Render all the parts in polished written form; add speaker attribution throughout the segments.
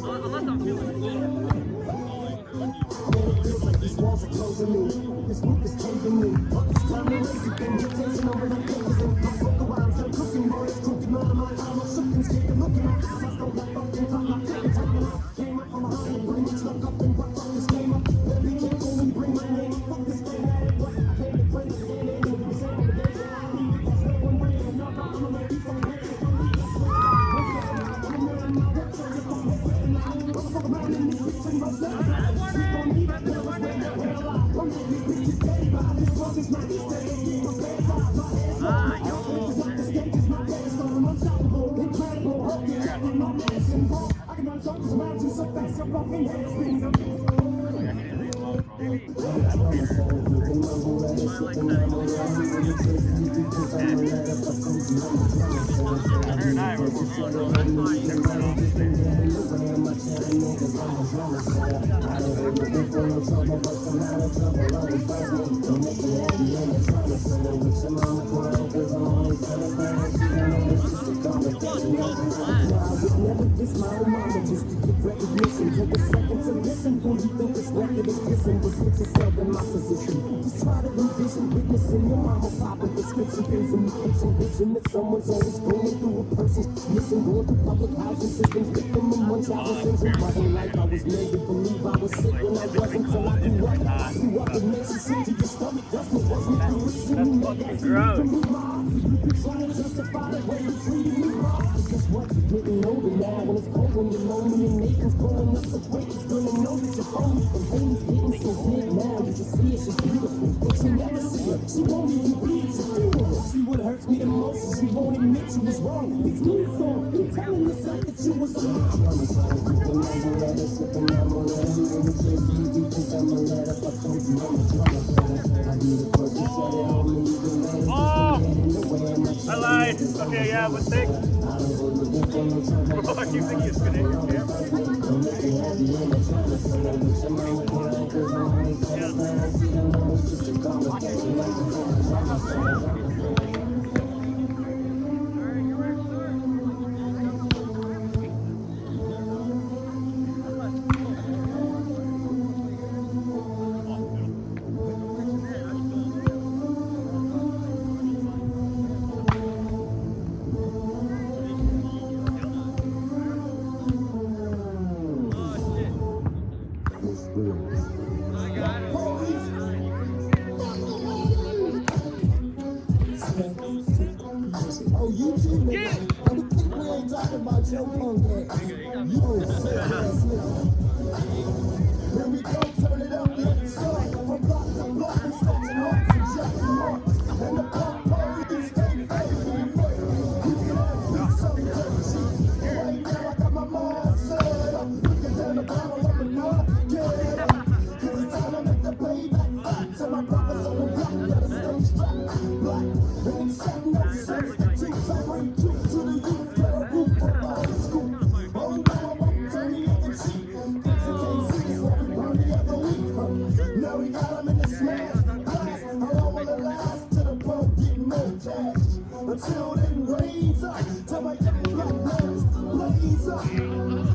Speaker 1: Unless I'm feeling good.
Speaker 2: These walls are closing me. This week is caving me. It's time to raise it. Then get tension over the papers and my vocal rhymes. I'm cooking boys. Cooking my mind. I'm a shook and scared. Look in my eyes. I don't let up and talk. I can't take it out. Came up from behind and bring it stuck up and rock up this game up. Let me can't go and bring my name up. Fuck this thing at it. What? I came to play this game and you say I'm the best. That's no one way. I'm not gonna let you from here. Motherfucker man in this bitch and rush down. We gon' need it. I'm making bitches steady by this world is my Easter egg. Prepared by my hands. The stage is my dance. I'm unstoppable, incredible. Hope you're having my medicine. I can run circles around you so fast. You're rocking head spinning. Never diss my own mama just to get recognition. Take a second to listen. Who you think this record is pissing? But put yourself in my position. Just try to envision witnessing your mama popping prescription pills and medication. Vision that someone's always going through a person missing, going through public housing systems, victim of Munchausen syndrome. My whole life I was made to believe I was sick when I wasn't till I grew up. I grew up and makes you sick to your stomach. That's what wasn't the reason you made that to me. You be trying to justify the way you treated me wrong. Guess what? You're getting older now. When it's cold, when you're lonely and Nathan's growing up, so quick, it's gonna know that you're phony. And Amy's getting so big now, you just see it, she's beautiful. But you never see her, she won't even bleed, she's beautiful. See what hurts me the most is she won't admit you was wrong. It's me, so you're telling yourself that you was wrong.
Speaker 1: I lied. Okay, yeah, mistake. Bro, I keep thinking it's gonna hit your camera.
Speaker 2: Oh, you too, nigga. And we ain't talking about your punk ass. You sick ass nigga. When we go turn it up, let it start. From block to block, we snatching hearts and jacking marks. And the punk police stay fading. You can have me some dirty. Right now I got my mind set up. Looking down the barrel of the knife, get up. Cause it's time to make the payback back. So my brothers on the block gotta stay strapped. Black, ain't set no substitutes. I bring truth to the youth, get a roof for my high school. Oh no, I won't turn the other cheek. Things you can't see is what we burn the other week. Now we got them in the smash. Blast, I don't wanna last till the pump get more cash. Until then, raise up till my young black bloods blaze up.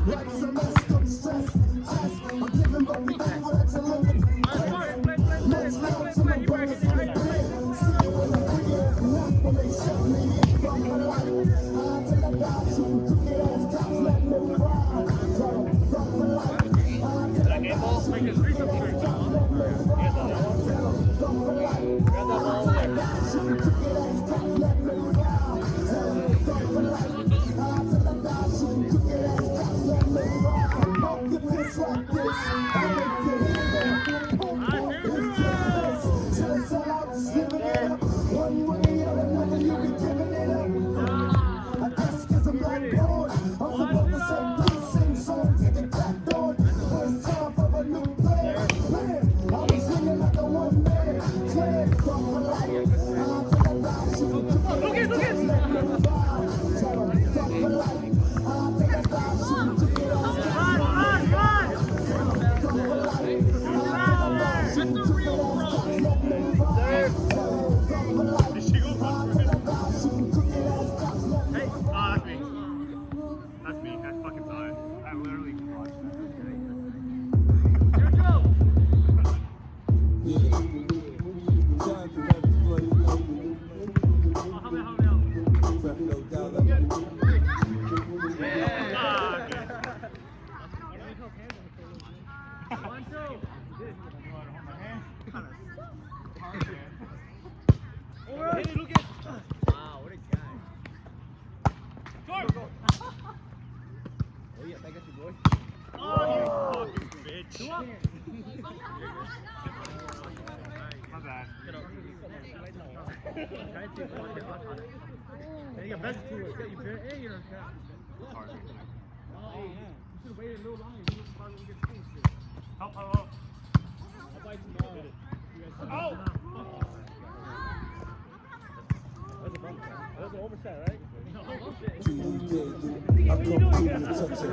Speaker 2: Like some messed up stress test. I'm giving both the over that's a limit. Much love to my brothers in the bed. See it when I bring it up when they shut me in from the light. I tell the guys shooting crooked ass cops, let me ride. From the light. I tell the guys shooting crooked ass cops, let me ride. From the light. I tell the guys shooting crooked ass cops, let me ride. From the light. I tell the guys shooting crooked ass cops, let me ride. Pump your fist like this. I make your head go. Pump your fist. Till it's all out, living it up. One way or another, you be giving it up. I guess 'cause I'm black born, I'm supposed to say please sing songs, get it clapped on. First time for a new player. I was singing like a one man. Clear from the light. I tell the guys shooting crooked ass cops, let me ride. Tell them from the light. I tell the guys shooting crooked ass cops, let me ride. From the light. I tell the guys shooting crooked ass cops, let me ride. From the light. I tell the guys shooting crooked
Speaker 3: You got best two. You and you're a cat. You should have waited a little longer. You probably get two.
Speaker 1: Help.
Speaker 3: I'll buy tomorrow.
Speaker 1: Oh!
Speaker 3: That's a bump. That's an overshot, right?
Speaker 2: I come through and touch it.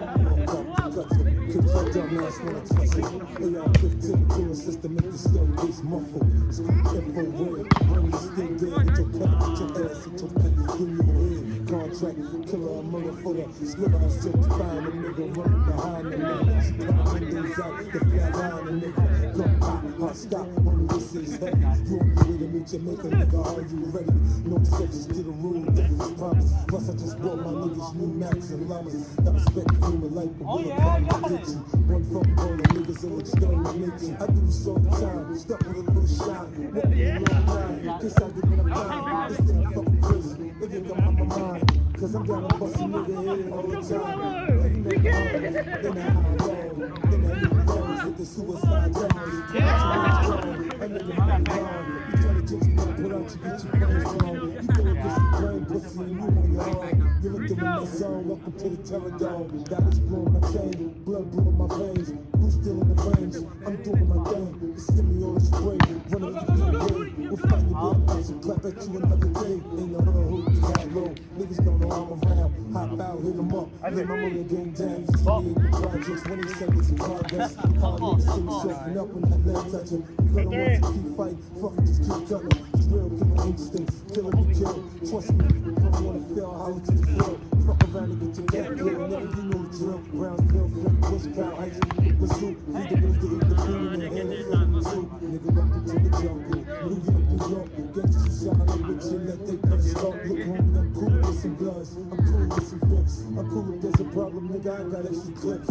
Speaker 2: Kick your dumb ass when I touch it. AR-15 cooling system make the skull case muffle. Street info word, bring the still dead. Hit your cap, hit your ass, hit your back, give me your head. Contract, killer, murder for the sliver. I said to find a nigga running behind the man. Surprise windows out, the flat line, the nigga. Come out, stop when this is heavy. You on the way to meet your maker, nigga, are you ready? No exceptions to the rule, difference promise. Plus I just brought my niggas new Max and Llamas. I respect human life, but we're addiction. One phone call, the niggas will exterminate. I do this all the time, stuck with a little shot. Walking a long line, guess I get in a line. This thing fucking crazy, they think I'm on my mind. Cause I'm down to bust a nigga head all the time. Then I roll, then I hit balls with the suicide dollars. I nigga my gone. You try to jinx me, put out you get your brains wrong. You throw a piece of brain pussy and you on your own. You look through my song, welcome to the Terror Dome. That is blowing my chain, blood blowing my veins. Who's still in the flames? I'm doing my thing. The stimulus spray, running up the way. We'll find you there, I should clap at you another day. Ain't no hood, you got low. Niggas don't know I'm around. Hop out, hit them up. Yeah, my money game down. You see me in the projects, 20 seconds in progress. Hard niggas see me soaking up when that leg touching. Cut them off to keep fighting, fuck it, just keep ducking. It's real, killer instincts, killing the kill. Trust me, you don't wanna fail, holler to the floor. Fuck around and get your cat killed, nigga, you know the drill. Brownsville, flip, push, cow, ice, pursue. Feed the wolves to eat the food in their head, fill the zoo. Nigga, welcome to the jungle. New York, New York, gangsters shine with you, let they cut start. Look, homie, I'm cool with some bloods, I'm cool with some flips. I'm cool if there's a problem, nigga, I got extra clips.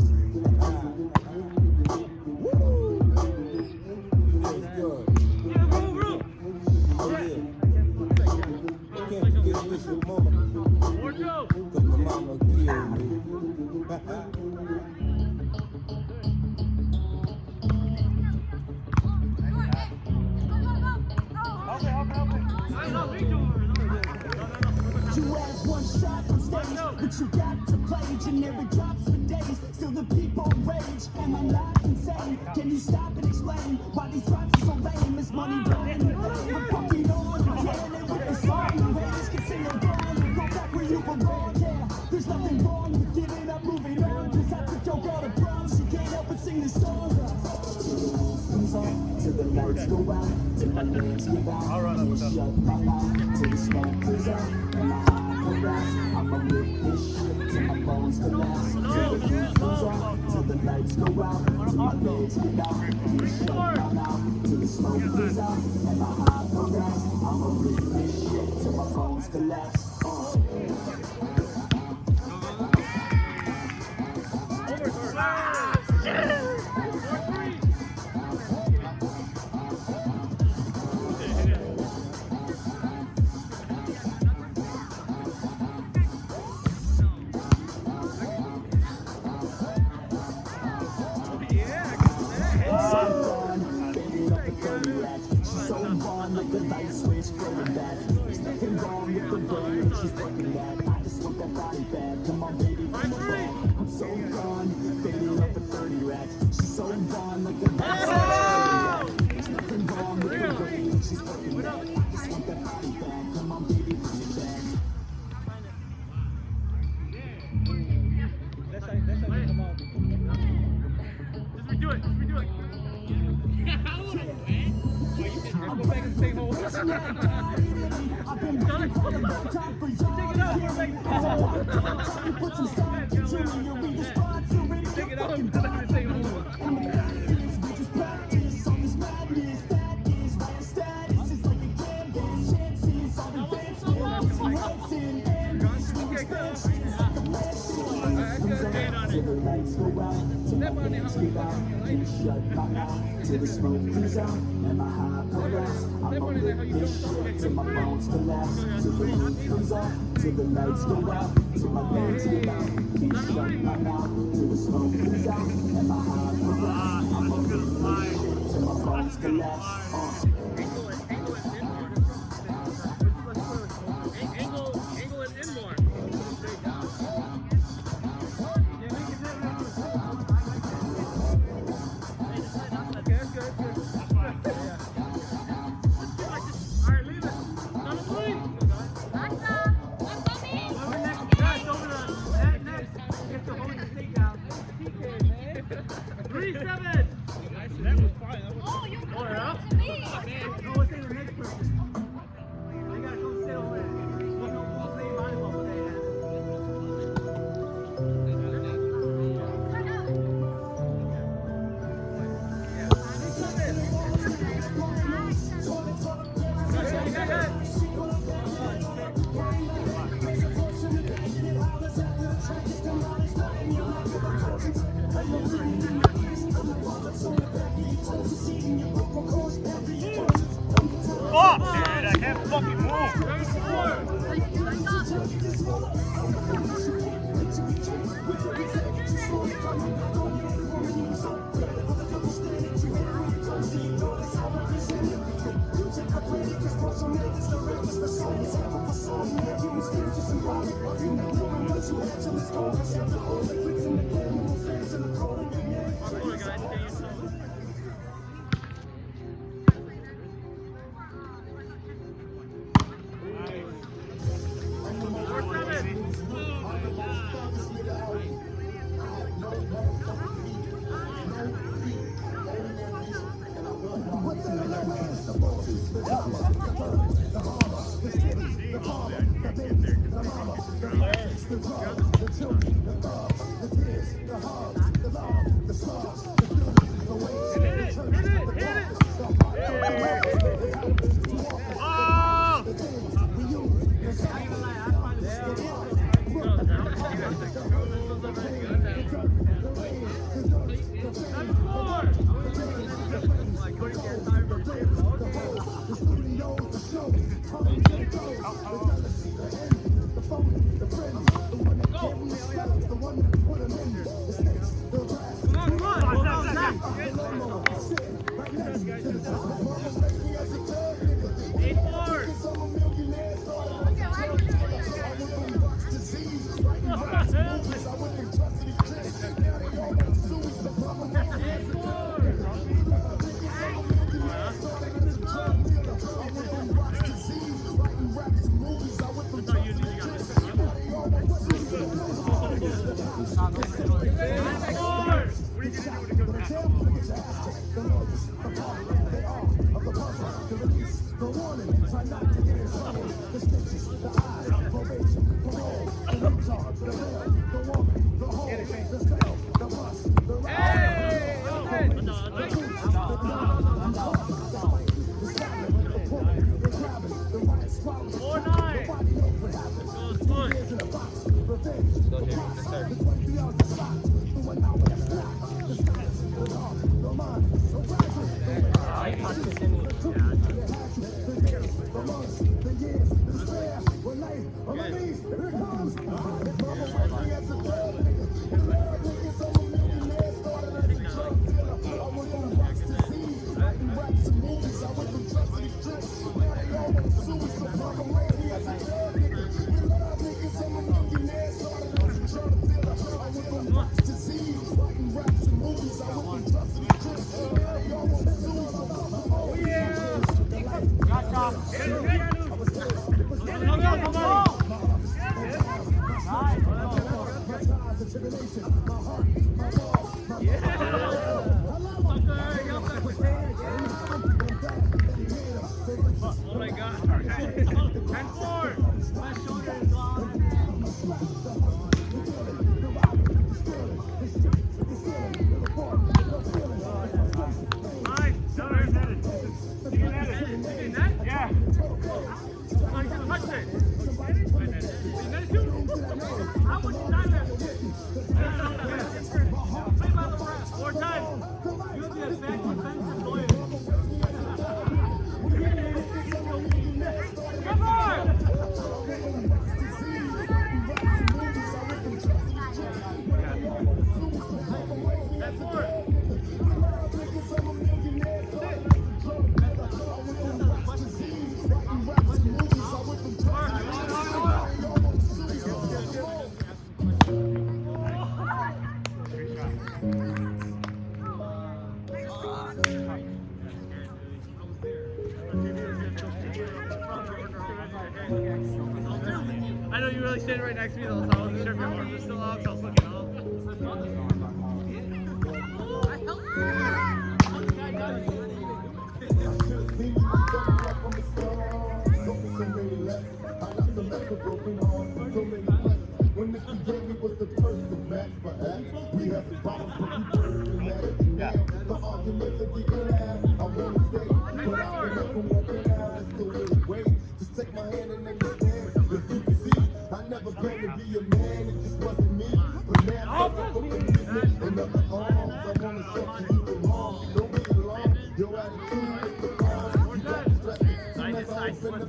Speaker 2: Woo! Feels good. Oh yeah. Can't forget this with mama. Cause my mama killed me.
Speaker 4: You had one shot on stage, but you got to play. Generic drops for days, still the people rage. Am I not insane? Can you stop and explain why these drops are so lame? Is money running? We're fucking on again, and with the song, the haters can sing along. Go back where you were wrong, yeah. There's nothing wrong with giving up, moving on. Cause I took your girl to prom, she can't help but sing this song. Till the lights go out, till my legs give out.
Speaker 1: I'll run up with
Speaker 4: Shut my mouth, till the smoke clears out. And my heart harass, I'ma rip this shit till my bones collapse. Till the roof goes out, till the lights go out. Till my legs give out, shut my mouth, till the smoke clears out. And my heart harass, I'ma rip this shit till my bones collapse. So gone like the light switch, going back. There's nothing wrong with the brain, she's working that. I just want that body back. Come on, baby, come on. I'm so gone, fading up the 30 racks. She's so gone like the light switch. There's nothing wrong with the brain, she's working that. I just want that body back. Come on, baby, bring it back.
Speaker 3: That's how you come out.
Speaker 1: Just redo it. Just redo it.
Speaker 3: Go back and stay home.
Speaker 4: I've been waiting for the time for y'all to hear me. Time to put some stock into me. You're irresponsible.
Speaker 3: Take it out and stay home.
Speaker 4: We just practice on this madness. That is why our status is like a canvas. Chances are advancements. Enhancing and slow expansions like a blessing. Till the lights go out, till my legs give out. You shut my mouth, till the smoke clears out. And my heart harass, I'ma rip this shit till my bones collapse. Till the roof comes off, till the lights go out. Till my legs give out, you shut my mouth, till the smoke clears out. And my heart harass, I'ma rip this shit till my bones collapse.
Speaker 1: fucking move.
Speaker 3: I know you really standing right next to me though, so I wasn't sure if your arms were still up, so I was looking up.
Speaker 2: When the beginning was the perfect match for us, we have the bottom for the arguments that we can have. I want to stay, but I can never walk it out. That's the way to wait. Just take my hand and understand. If you can see, I never planned to be a man. It just wasn't me. But now I'm open in other arms. I want to show you the wrong. Don't be alarmed. Your attitude is the wrong. You got to stress it. Soon as I open the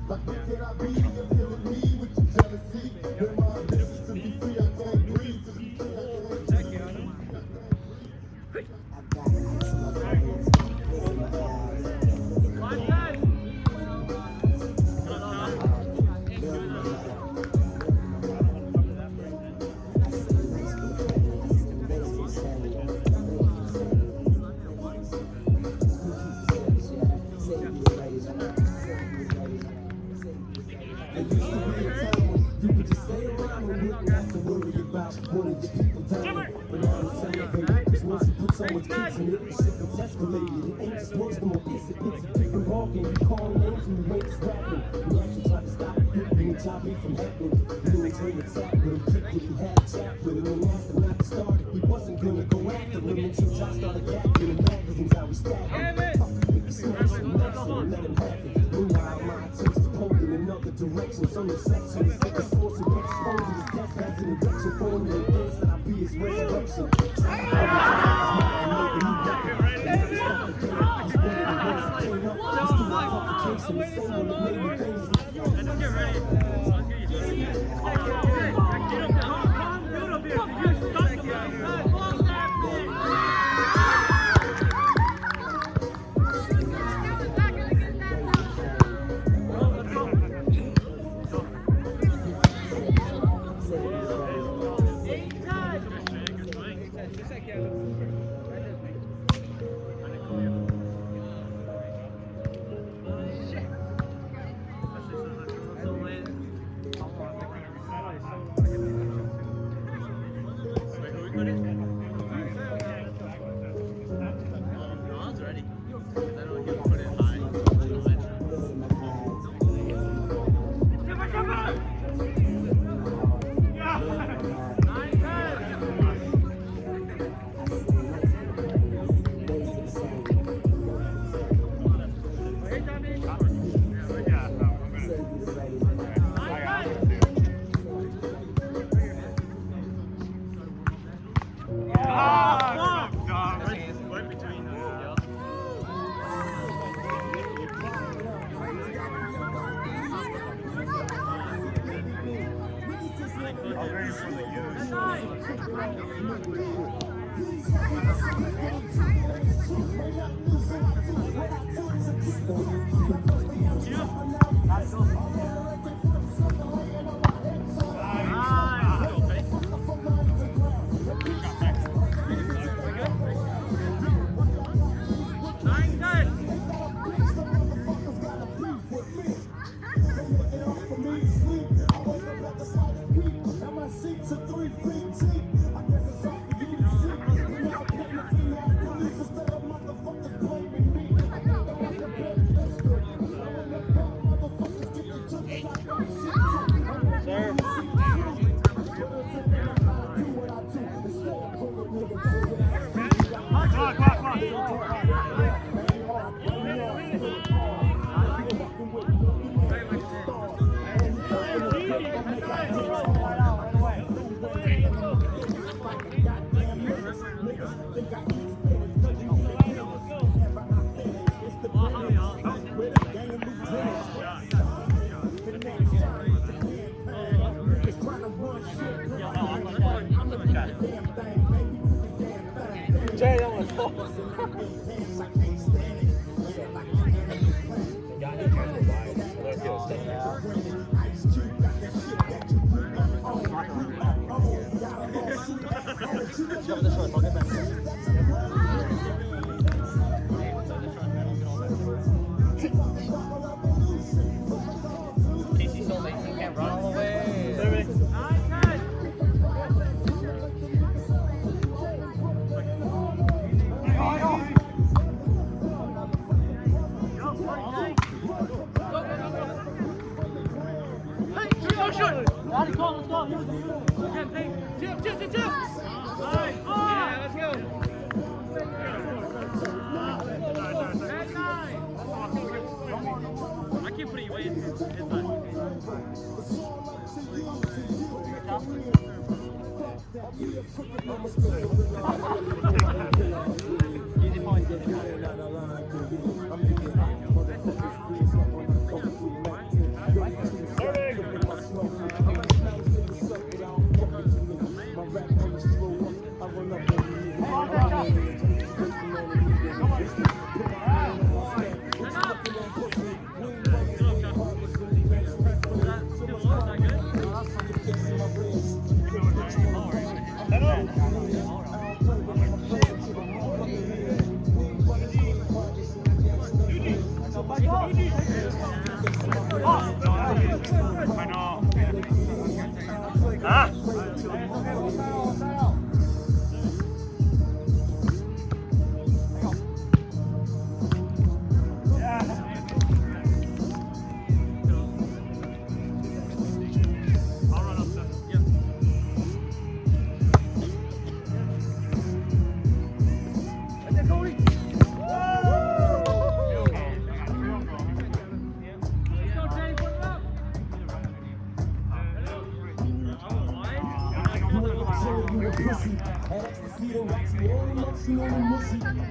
Speaker 2: Like, what can I be? You're killing me with your jealousy. You're my business to be free. I can't breathe. To be free, I can't breathe.
Speaker 3: Casey so late, you can't run all the way. Let's go. Chip. Yeah, let's go. I keep putting you in. It's fine. Easy point.
Speaker 1: I know. Ah! I'll run up there.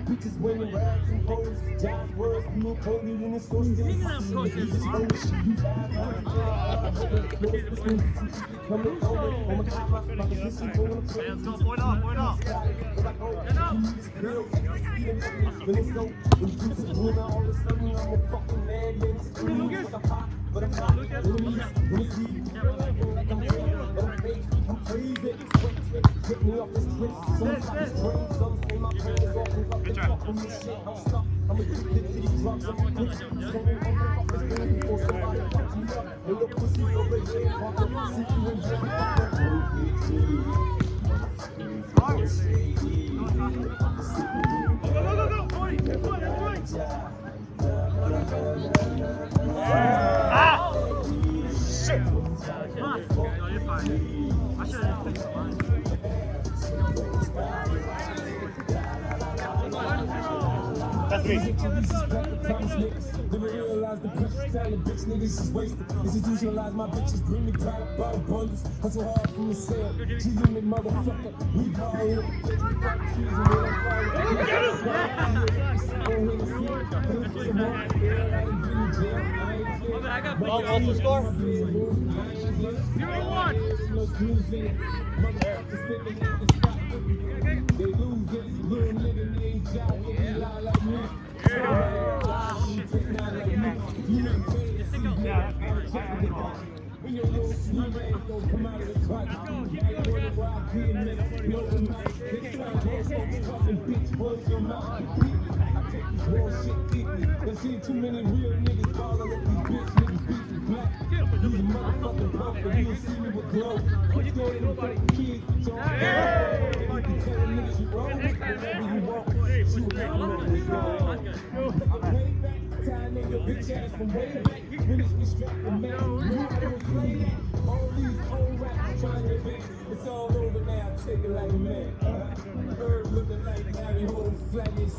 Speaker 2: Bitches wearing rags and hoes, John's words being quoted in the source. Speaking of process,
Speaker 1: Let's go, point up, point up. Get up.
Speaker 2: But I'm not get me off this trip. Some say my brain is off.
Speaker 1: Good try.
Speaker 2: I'm stuck. I'm addicted to these drugs. I'm addicted to this thing before somebody fucks me up. And your pussy over here, fucking see you in jail.
Speaker 1: Ah! Shit! No, you're fine. I should have fixed mine. That's me.
Speaker 2: Let me realize the precious talent, bitch niggas is wasted. Institutionalize my bitches, bring me product by the bundles. Hustle hard from the sale. G-Unit motherfucker, we ball here.
Speaker 1: What's the score?
Speaker 2: 0-1. They lose it, little nigga named Jack, he lie like me. When your little sweet ass don't come out of the clutch, I wonder why I be a nigga, blow them out. They try to fucking bitch, close your mouth. I take this bullshit deeply. There's seen too many real niggas ballin' up these bitch niggas beat the black. Use a motherfucking broker, you'll see me with glow. Keep going in fucking kids, so I'm you can tell them niggas you roll with whatever you want. Shoot, I don't know what's going on. I'm way back. Time nigga, bitch ass from way back. Finish me strapped and mad. You know I don't play that. All these old raps trying to advance. It's all over now. Take it like a man. Herb looking like Harry holding flaggers.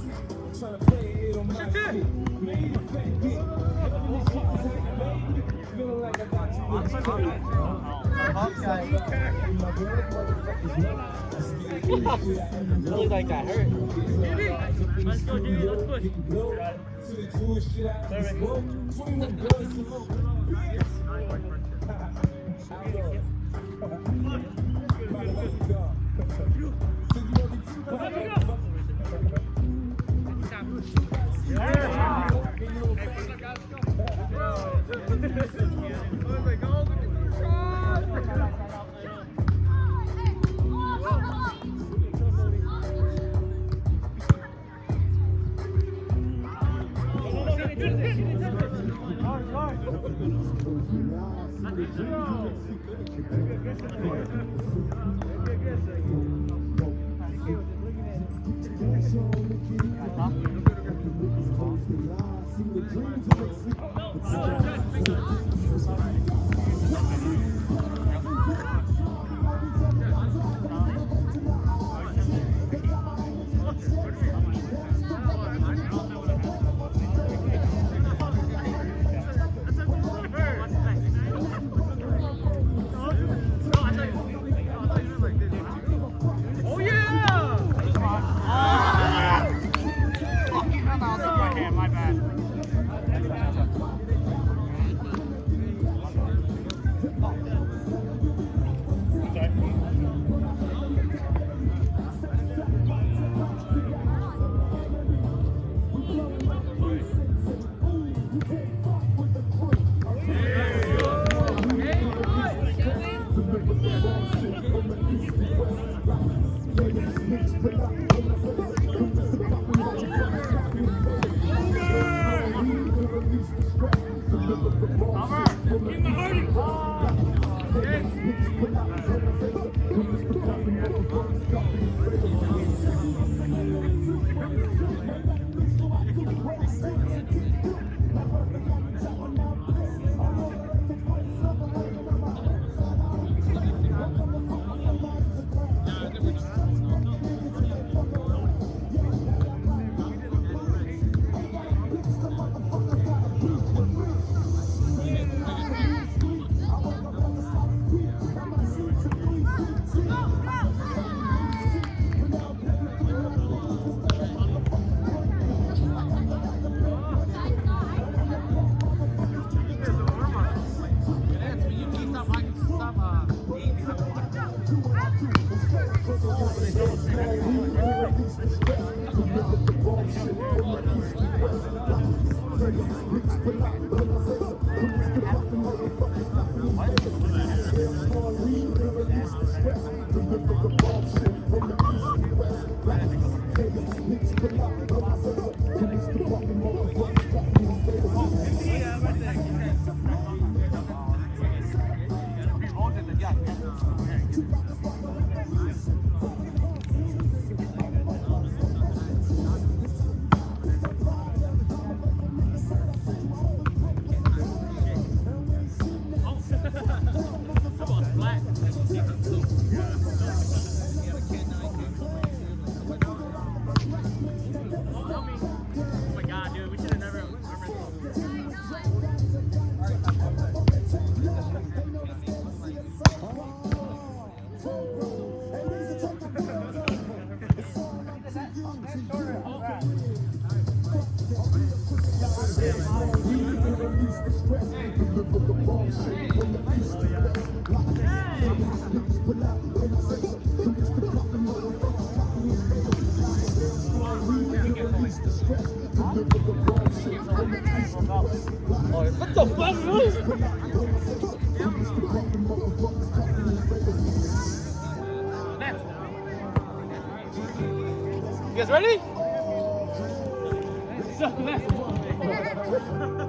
Speaker 2: Trying to play it on my shit. Made a fat bitch. Loving this shit is like baby. Feeling like I got you with this cake. My girl motherfuckers
Speaker 3: Really like that hurt.
Speaker 1: Let's go, Jimmy. Let's push.
Speaker 2: to the Jewish shit out of this book. 21 boys salute.
Speaker 3: Oh my god, dude, we should have never.
Speaker 1: What the fuck, Lewis? You guys ready?
Speaker 3: So that's